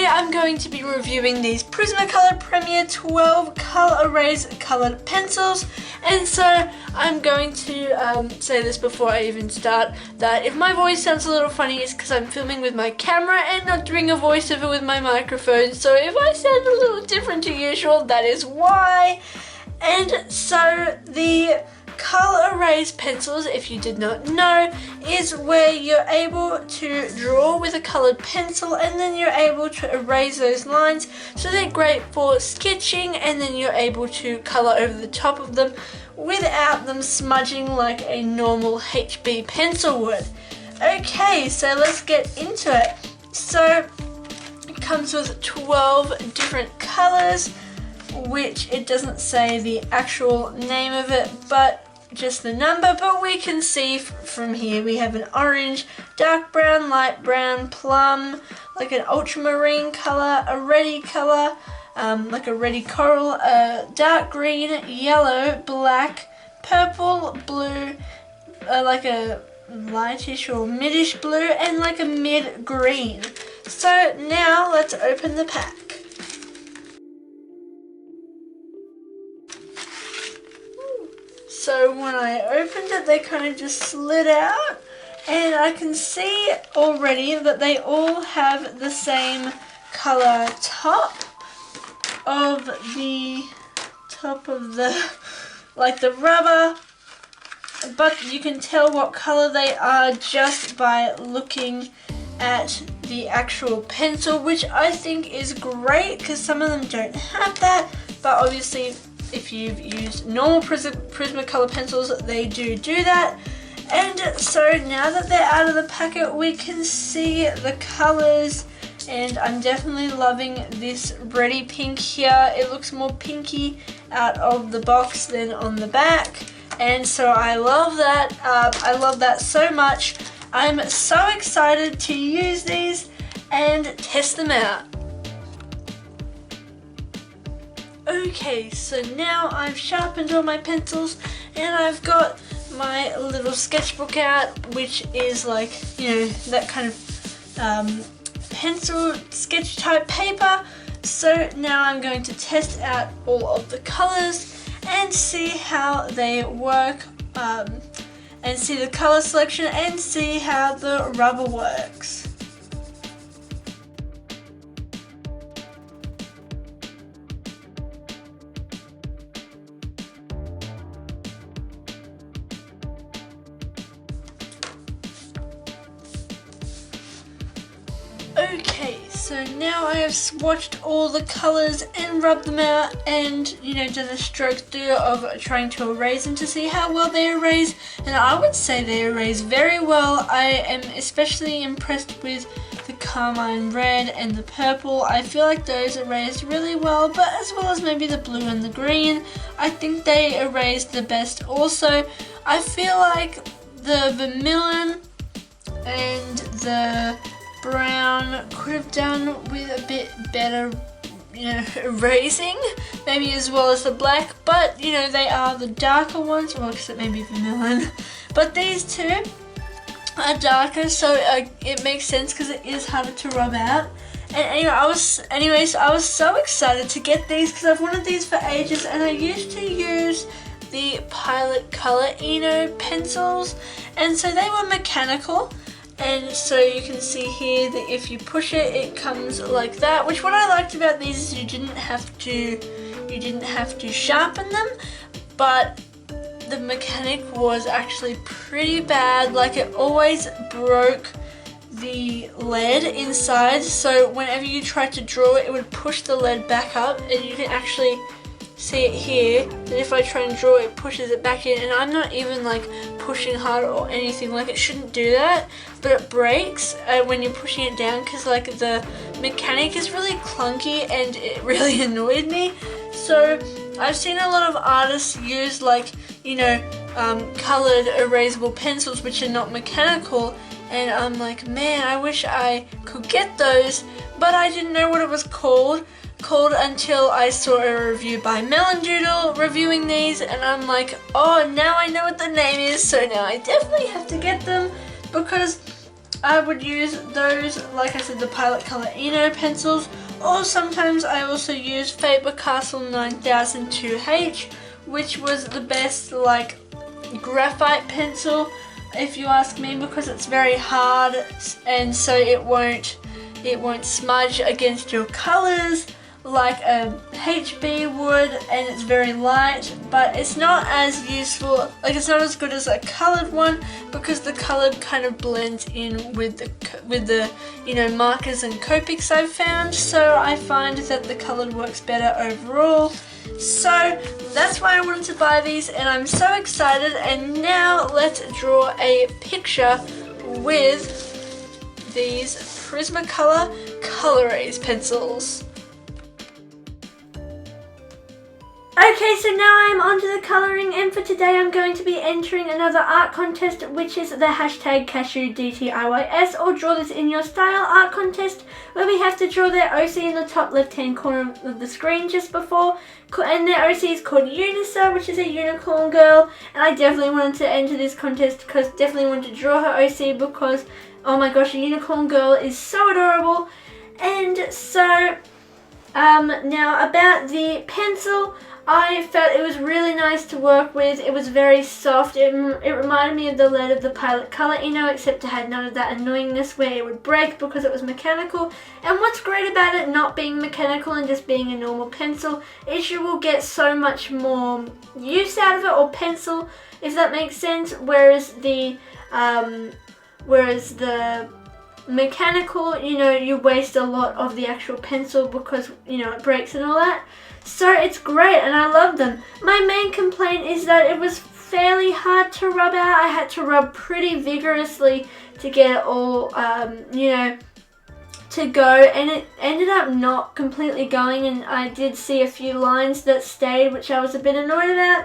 today I'm going to be reviewing these Prismacolor Premier 12 Col-Erase coloured pencils, and so I'm going to say this before I even start, that if my voice sounds a little funny it's because I'm filming with my camera and not doing a voiceover with my microphone, so if I sound a little different to usual, that is why. And so the Col-Erase pencils, if you did not know, is where you're able to draw with a coloured pencil and then you're able to erase those lines, so they're great for sketching and then you're able to colour over the top of them without them smudging like a normal HB pencil would. Okay, so let's get into it. So it comes with 12 different colours, which it doesn't say the actual name of it, but just the number, but we can see from here we have an orange, dark brown, light brown, plum, like an ultramarine colour, a reddy colour, like a reddy coral, dark green, yellow, black, purple, blue, like a lightish or midish blue, and like a mid green. So now let's open the pack. So when I opened it, they kind of just slid out, and I can see already that they all have the same colour top of the like the rubber, but you can tell what colour they are just by looking at the actual pencil, which I think is great because some of them don't have that, but obviously if you've used normal Prismacolor pencils, they do that. And so now that they're out of the packet, we can see the colours, and I'm definitely loving this reddy pink here. It looks more pinky out of the box than on the back, and so I love that. I love that so much. I'm so excited to use these and test them out. Okay, so now I've sharpened all my pencils and I've got my little sketchbook out, which is like, you know, that kind of pencil sketch type paper. So now I'm going to test out all of the colours and see how they work, and see the colour selection and see how the rubber works. Okay, so now I have swatched all the colours and rubbed them out and, you know, done a stroke through of trying to erase them to see how well they erase, and I would say they erase very well. I am especially impressed with the carmine red and the purple. I feel like those erase really well, but as well as maybe the blue and the green. I think they erase the best also. I feel like the vermilion and the brown could have done with a bit better, you know, erasing, maybe as well as the black, but you know, they are the darker ones, well except maybe vermilion, but these two are darker, so it makes sense because it is harder to rub out. And I was so excited to get these because I've wanted these for ages, and I used to use the Pilot Color Eno pencils, and so they were mechanical. And so you can see here that if you push it, it comes like that, which what I liked about these is you didn't have to sharpen them, but the mechanic was actually pretty bad. Like, it always broke the lead inside, so whenever you tried to draw it, it would push the lead back up, and you can actually see it here, that if I try and draw it pushes it back in, and I'm not even like pushing hard or anything, like it shouldn't do that, but it breaks when you're pushing it down because like the mechanic is really clunky and it really annoyed me. So I've seen a lot of artists use like, you know, coloured erasable pencils which are not mechanical, and I'm like, man, I wish I could get those, but I didn't know what it was called until I saw a review by Melon Doodle reviewing these, and I'm like, oh, now I know what the name is, so now I definitely have to get them because I would use those, like I said, the Pilot Colour Eno pencils, or sometimes I also use Faber-Castell 9002H, which was the best like graphite pencil, if you ask me, because it's very hard and so it won't smudge against your colours like a HB would, and it's very light, but it's not as useful, like it's not as good as a coloured one, because the coloured kind of blends in with the you know, markers and Copics I've found, so I find that the coloured works better overall. So that's why I wanted to buy these, and I'm so excited. And now let's draw a picture with these Prismacolor Col-Erase pencils. Okay, so now I'm onto the colouring, and for today I'm going to be entering another art contest, which is the hashtag #CashewDTIYS, or Draw This In Your Style art contest, where we have to draw their OC in the top left hand corner of the screen just before, and their OC is called Unisa, which is a unicorn girl, and I definitely wanted to enter this contest because definitely wanted to draw her OC because, oh my gosh, a unicorn girl is so adorable. And so, now about the pencil, I felt it was really nice to work with. It was very soft. It reminded me of the lead of the Pilot Colour Eno, except it had none of that annoyingness where it would break because it was mechanical. And what's great about it not being mechanical and just being a normal pencil is you will get so much more use out of it, or pencil, if that makes sense. Whereas the mechanical, you know, you waste a lot of the actual pencil because, you know, it breaks and all that. So it's great, and I love them. My main complaint is that it was fairly hard to rub out. I had to rub pretty vigorously to get it all, you know, to go, and it ended up not completely going, and I did see a few lines that stayed, which I was a bit annoyed about.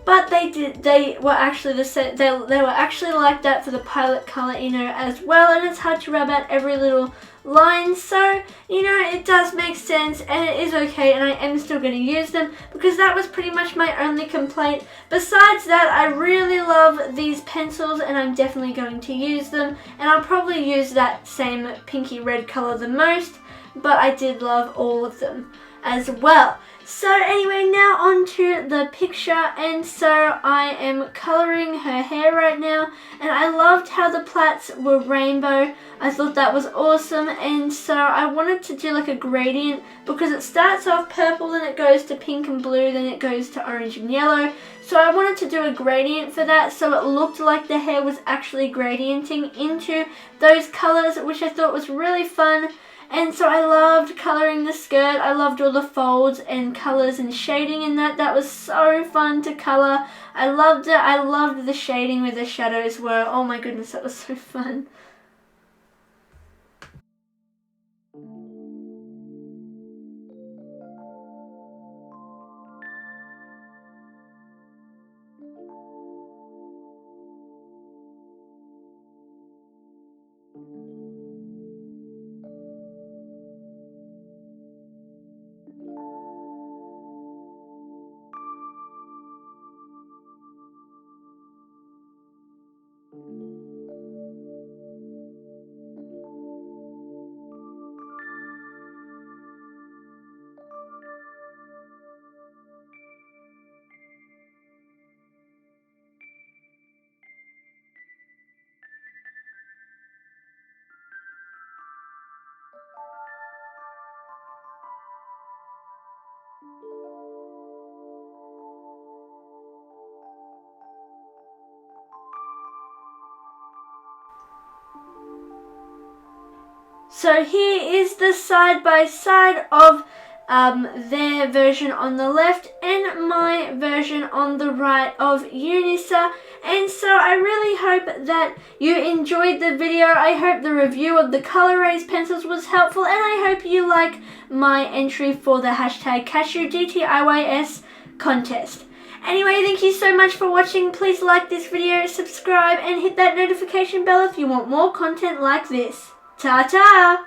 But they were actually they were actually like that for the Pilot Colour Eno as well, and it's hard to rub out every little line, so you know, it does make sense and it is okay, and I am still going to use them because that was pretty much my only complaint. Besides that, I really love these pencils and I'm definitely going to use them, and I'll probably use that same pinky red colour the most, but I did love all of them as well. So anyway, now on to the picture, and so I am colouring her hair right now, and I loved how the plaits were rainbow. I thought that was awesome, and so I wanted to do like a gradient because it starts off purple, then it goes to pink and blue, then it goes to orange and yellow. So I wanted to do a gradient for that, so it looked like the hair was actually gradienting into those colours, which I thought was really fun. And so I loved colouring the skirt. I loved all the folds and colours and shading in that. That was so fun to colour. I loved it. I loved the shading with the shadows were. Oh my goodness, that was so fun. So here is the side-by-side of their version on the left and my version on the right of Unisa. And so I really hope that you enjoyed the video. I hope the review of the Col-Erase pencils was helpful, and I hope you like my entry for the hashtag #CashewDTIYS contest. Anyway, thank you so much for watching. Please like this video, subscribe, and hit that notification bell if you want more content like this. Ta-ta!